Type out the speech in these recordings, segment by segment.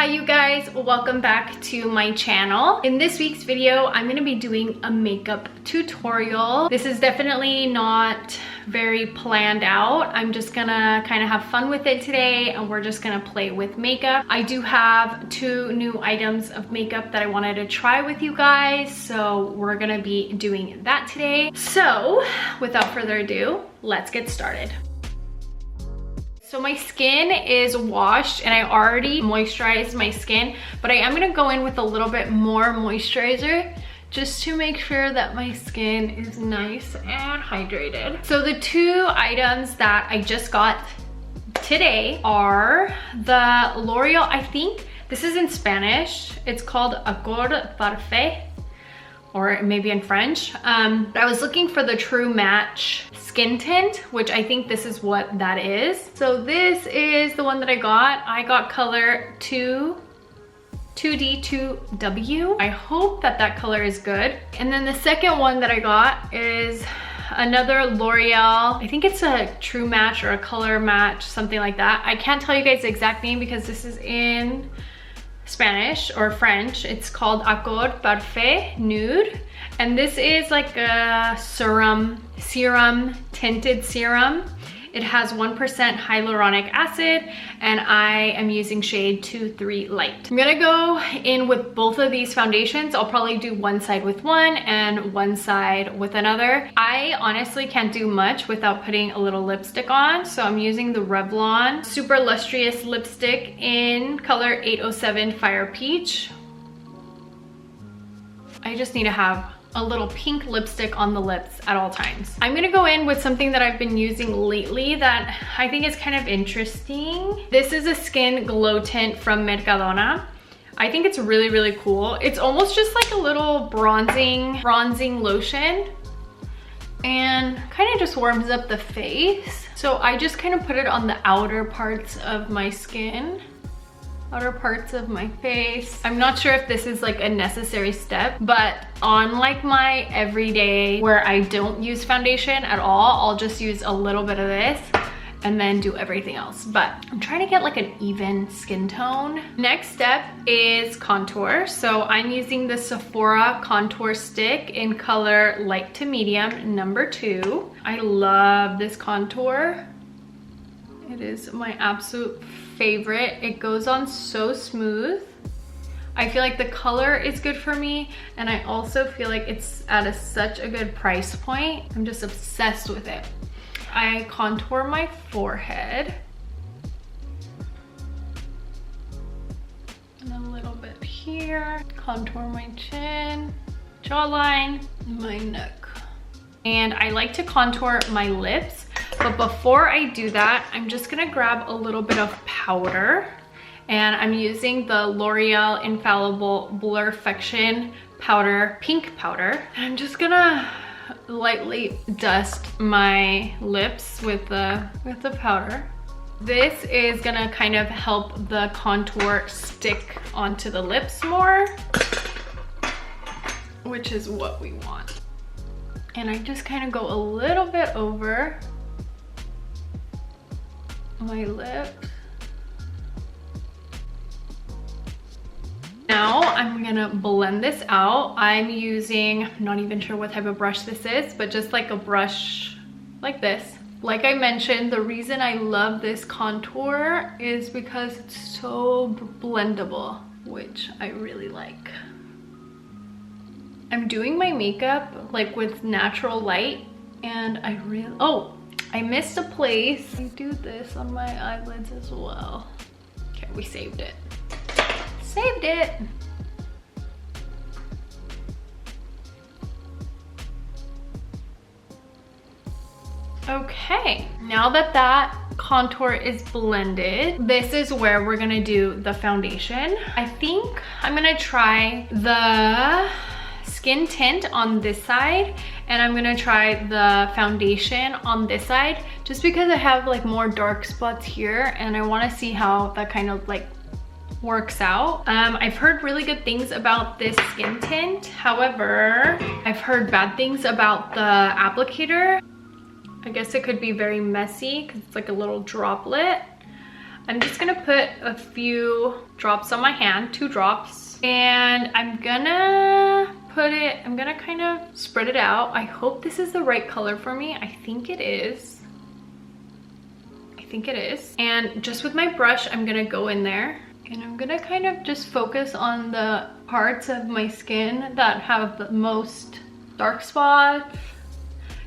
you guys, welcome back to my channel. In this week's video, I'm going to be doing a makeup tutorial. This is definitely not very planned out. I'm just gonna kind of have fun with it today and we're just gonna play with makeup. I do have 2 new items of makeup that I wanted to try with you guys, so we're gonna be doing that today. So without further ado, let's get started. So my skin is washed and I already moisturized my skin, but I am gonna go in with a little bit more moisturizer just to make sure that my skin is nice and hydrated. So the 2 items that I just got today are the L'Oreal, I think this is in Spanish, it's called Accord Parfait, or maybe in French. I was looking for the True Match Skin Tint, which I think this is what that is. So this is the one that I got. I got color 2D2W. I hope that that color is good. And then the second one that I got is another L'Oreal. I think it's a True Match or a Color Match, something like that. I can't tell you guys the exact name because this is in Spanish or French. It's called Accord Parfait Nude, and this is like a serum tinted serum. It has 1% hyaluronic acid and I am using shade 2-3 Light. I'm gonna go in with both of these foundations. I'll probably do one side with one and one side with another. I honestly can't do much without putting a little lipstick on, so I'm using the Revlon Super Lustrous Lipstick in color 807 Fire Peach. I just need to have a little pink lipstick on the lips at all times. I'm gonna go in with something that I've been using lately that I think is kind of interesting. This is a skin glow tint from Mercadona. I think it's really, really cool. It's almost just like a little bronzing lotion and kind of just warms up the face. So I just kind of put it on the outer parts of my skin, outer parts of my face. I'm not sure if this is like a necessary step, but on like my everyday where I don't use foundation at all, I'll just use a little bit of this and then do everything else. But I'm trying to get like an even skin tone. Next step is contour. So I'm using the Sephora contour stick in color light to medium, number 2. I love this contour. It is my absolute favorite. It goes on so smooth. I feel like the color is good for me, and I also feel like it's at such a good price point. I'm just obsessed with it. I contour my forehead and a little bit here, contour my chin, jawline, my neck. And I like to contour my lips, but before I do that, I'm just gonna grab a little bit of powder, and I'm using the L'Oreal Infallible Blurfection powder, pink powder. And I'm just gonna lightly dust my lips with the powder. This is gonna kind of help the contour stick onto the lips more, which is what we want. And I just kind of go a little bit over my lips. Now I'm gonna blend this out. I'm using, I'm not even sure what type of brush this is, but just like a brush like this. Like I mentioned, the reason I love this contour is because it's so blendable, which I really like. I'm doing my makeup like with natural light, and I really, oh, I missed a place. I do this on my eyelids as well. Okay, we saved it. Saved it. Okay, now that that contour is blended, this is where we're gonna do the foundation. I think I'm gonna try the skin tint on this side, and I'm gonna try the foundation on this side, just because I have like more dark spots here and I want to see how that kind of like works out. I've heard really good things about this skin tint. However, I've heard bad things about the applicator. I guess it could be very messy because it's like a little droplet. I'm just gonna put a few drops on my hand, 2 drops, and I'm gonna kind of spread it out. I hope this is the right color for me. I think it is. And just with my brush, I'm gonna go in there and I'm gonna kind of just focus on the parts of my skin that have the most dark spots.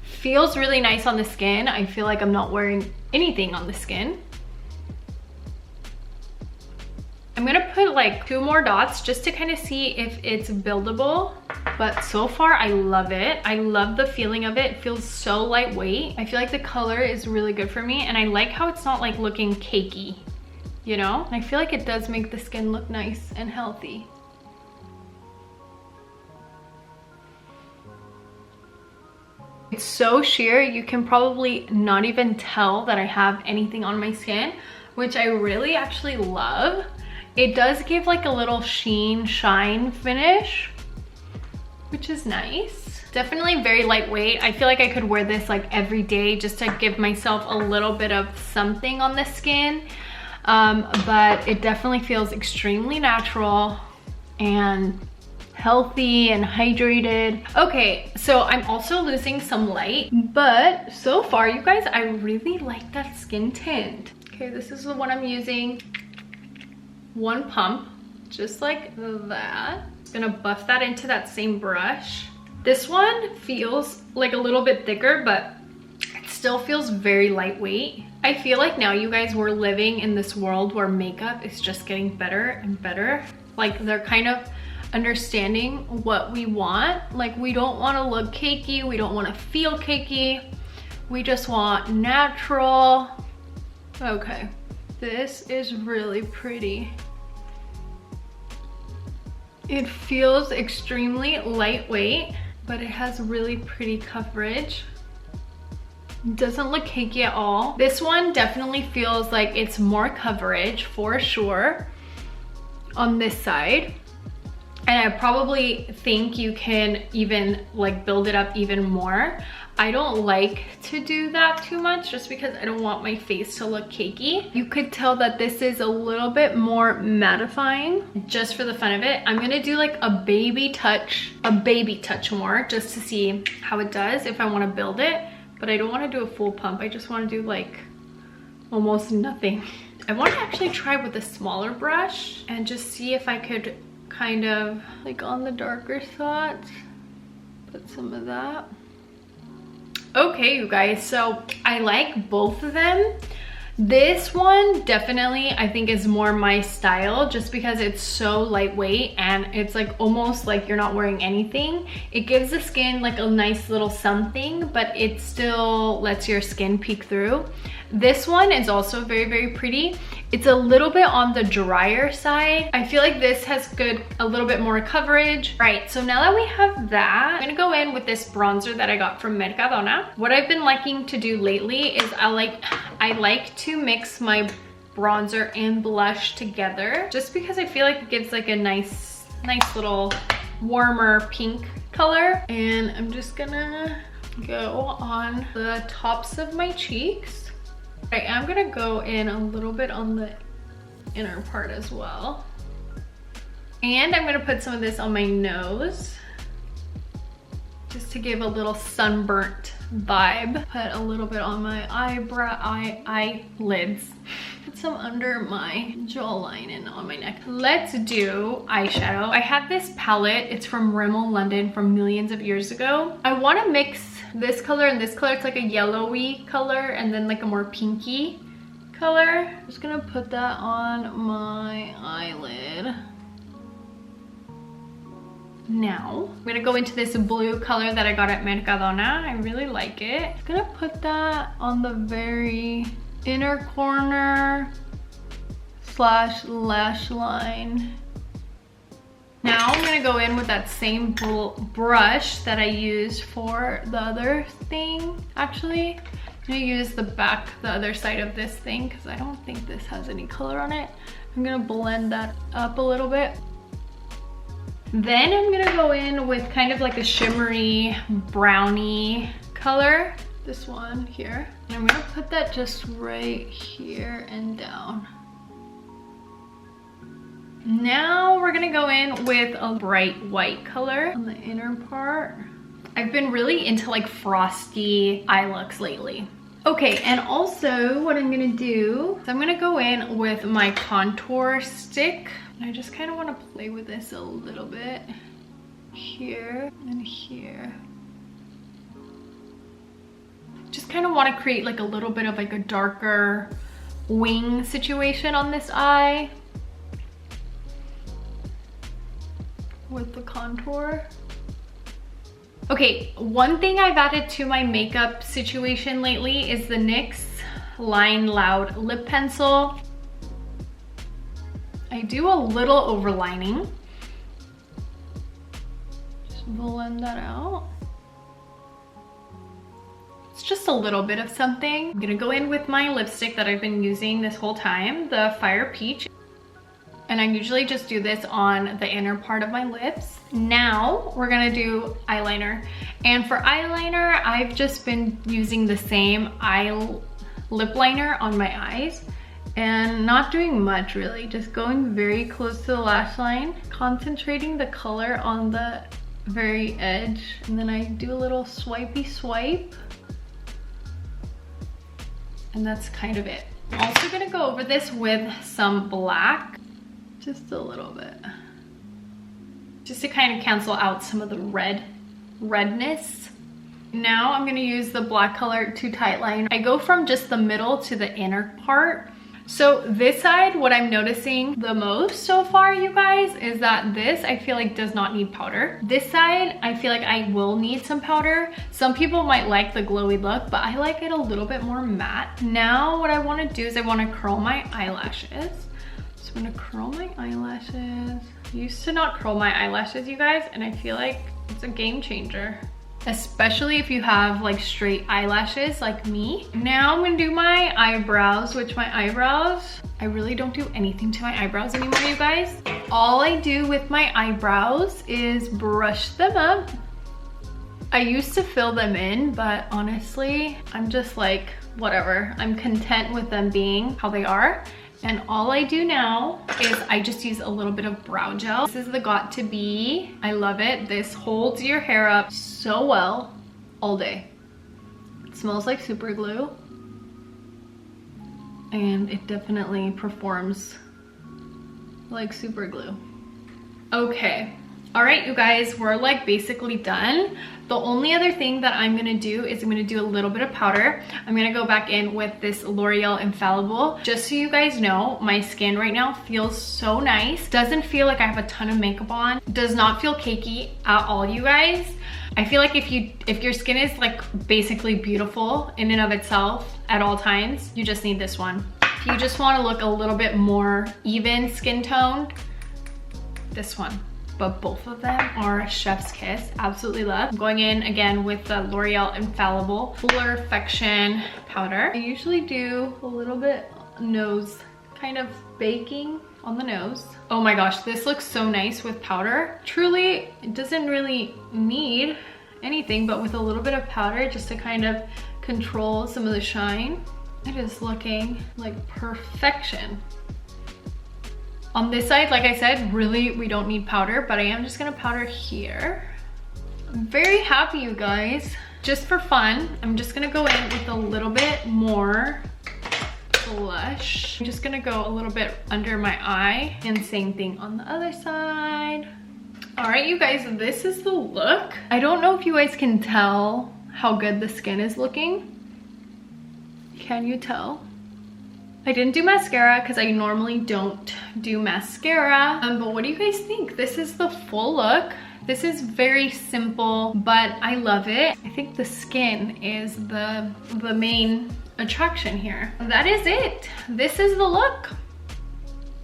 Feels really nice on the skin. I feel like I'm not wearing anything on the skin. I'm gonna put like 2 more dots just to kind of see if it's buildable. But so far, I love it. I love the feeling of it. It feels so lightweight. I feel like the color is really good for me. And I like how it's not like looking cakey, you know? I feel like it does make the skin look nice and healthy. It's so sheer, you can probably not even tell that I have anything on my skin, which I really actually love. It does give like a little shine finish, which is nice. Definitely very lightweight. I feel like I could wear this like every day just to give myself a little bit of something on the skin. But it definitely feels extremely natural and healthy and hydrated. Okay, so I'm also losing some light, but so far, you guys, I really like that skin tint. Okay, this is the one I'm using. 1 pump, just like that. I'm gonna buff that into that same brush. This one feels like a little bit thicker, but it still feels very lightweight. I feel like now, you guys, we're living in this world where makeup is just getting better and better. Like, they're kind of understanding what we want. Like, we don't want to look cakey, we don't want to feel cakey, we just want natural. Okay, this is really pretty. It feels extremely lightweight, but it has really pretty coverage. It doesn't look cakey at all. This one definitely feels like it's more coverage for sure on this side. And I probably think you can even like build it up even more. I don't like to do that too much just because I don't want my face to look cakey. You could tell that this is a little bit more mattifying just for the fun of it. I'm gonna do like a baby touch more just to see how it does if I want to build it. But I don't want to do a full pump. I just want to do like almost nothing. I want to actually try with a smaller brush and just see if I could kind of like on the darker spots, put some of that. Okay, you guys, so I like both of them. This one definitely I think is more my style just because it's so lightweight and it's like almost like you're not wearing anything. It gives the skin like a nice little something, but it still lets your skin peek through. This one is also very, very pretty. It's a little bit on the drier side. I feel like this has a little bit more coverage. Right, so now that we have that, I'm gonna go in with this bronzer that I got from Mercadona. What I've been liking to do lately is I like to mix my bronzer and blush together just because I feel like it gives like a nice little warmer pink color. And I'm just gonna go on the tops of my cheeks. I am gonna go in a little bit on the inner part as well. And I'm gonna put some of this on my nose just to give a little sunburnt vibe. Put a little bit on my eyelids. Put some under my jawline and on my neck. Let's do eyeshadow. I have this palette. It's from Rimmel London from millions of years ago. I want to mix this color and this color. It's like a yellowy color and then like a more pinky color. I'm just gonna put that on my eyelid. Now, I'm gonna go into this blue color that I got at Mercadona. I really like it. I'm gonna put that on the very inner corner / lash line. Now I'm gonna go in with that same brush that I used for the other thing. Actually, I'm gonna use the other side of this thing because I don't think this has any color on it. I'm gonna blend that up a little bit. Then I'm gonna go in with kind of like a shimmery brownie color. This one here. And I'm gonna put that just right here and down. Now we're gonna go in with a bright white color on the inner part. I've been really into like frosty eye looks lately. Okay, and also what I'm gonna do is I'm gonna go in with my contour stick. I just kind of want to play with this a little bit here and here. Just kind of want to create like a little bit of like a darker wing situation on this eye with the contour. Okay, one thing I've added to my makeup situation lately is the NYX Line Loud lip pencil. I do a little overlining. Just blend that out. It's just a little bit of something. I'm gonna go in with my lipstick that I've been using this whole time, the Fire Peach. And I usually just do this on the inner part of my lips. Now we're gonna do eyeliner. And for eyeliner, I've just been using the same lip liner on my eyes and not doing much really. Just going very close to the lash line, concentrating the color on the very edge. And then I do a little swipey swipe. And that's kind of it. I'm also gonna go over this with some black. Just a little bit. Just to kind of cancel out some of the redness. Now I'm gonna use the black color to tightline. I go from just the middle to the inner part. So this side, what I'm noticing the most so far, you guys, is that this I feel like does not need powder. This side, I feel like I will need some powder. Some people might like the glowy look, but I like it a little bit more matte. Now what I wanna do is I wanna curl my eyelashes. So I'm gonna curl my eyelashes. I used to not curl my eyelashes, you guys, and I feel like it's a game changer. Especially if you have like straight eyelashes like me. Now I'm gonna do my eyebrows, which my eyebrows, I really don't do anything to my eyebrows anymore, you guys. All I do with my eyebrows is brush them up. I used to fill them in, but honestly, I'm just like, whatever. I'm content with them being how they are. And all I do now is I just use a little bit of brow gel. This is the Got To Be. I love it. This holds your hair up so well all day. It smells like super glue. And it definitely performs like super glue. Okay. All right, you guys, we're like basically done. The only other thing that I'm gonna do is I'm gonna do a little bit of powder. I'm gonna go back in with this L'Oreal Infallible. Just so you guys know, my skin right now feels so nice. Doesn't feel like I have a ton of makeup on. Does not feel cakey at all, you guys. I feel like if your skin is like basically beautiful in and of itself at all times, you just need this one. If you just wanna look a little bit more even skin toned, this one. But both of them are chef's kiss. Absolutely love. I'm going in again with the L'Oreal Infallible Perfection powder. I usually do a little bit nose, kind of baking on the nose. Oh my gosh, this looks so nice with powder. Truly, it doesn't really need anything, but with a little bit of powder just to kind of control some of the shine. It is looking like perfection. On this side, like I said, really we don't need powder, but I am just gonna powder here. I'm very happy, you guys. Just for fun, I'm just gonna go in with a little bit more blush. I'm just gonna go a little bit under my eye, and same thing on the other side. All right, you guys, this is the look. I don't know if you guys can tell how good the skin is looking. Can you tell? I didn't do mascara because I normally don't do mascara, but what do you guys think? This is the full look. This is very simple, but I love it. I think the skin is the main attraction here. That is it. This is the look.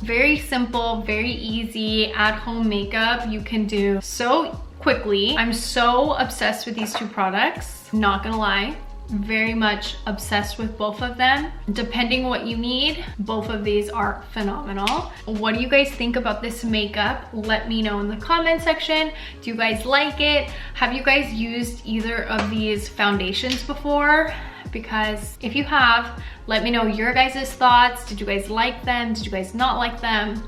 Very simple, very easy at-home makeup you can do so quickly. I'm so obsessed with these two products, not gonna lie. Very much obsessed with both of them. Depending what you need, both of these are phenomenal. What do you guys think about this makeup? Let me know in the comment section. Do you guys like it? Have you guys used either of these foundations before? Because if you have, let me know your guys' thoughts. Did you guys like them? Did you guys not like them?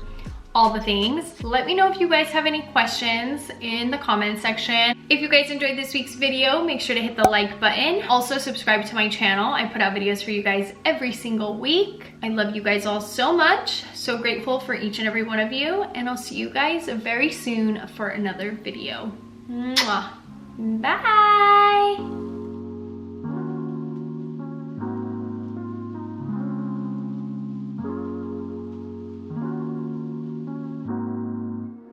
all the things. Let me know if you guys have any questions in the comment section. If you guys enjoyed this week's video, make sure to hit the like button. Also subscribe to my channel. I put out videos for you guys every single week. I love you guys all so much. So grateful for each and every one of you. And I'll see you guys very soon for another video. Mwah. Bye.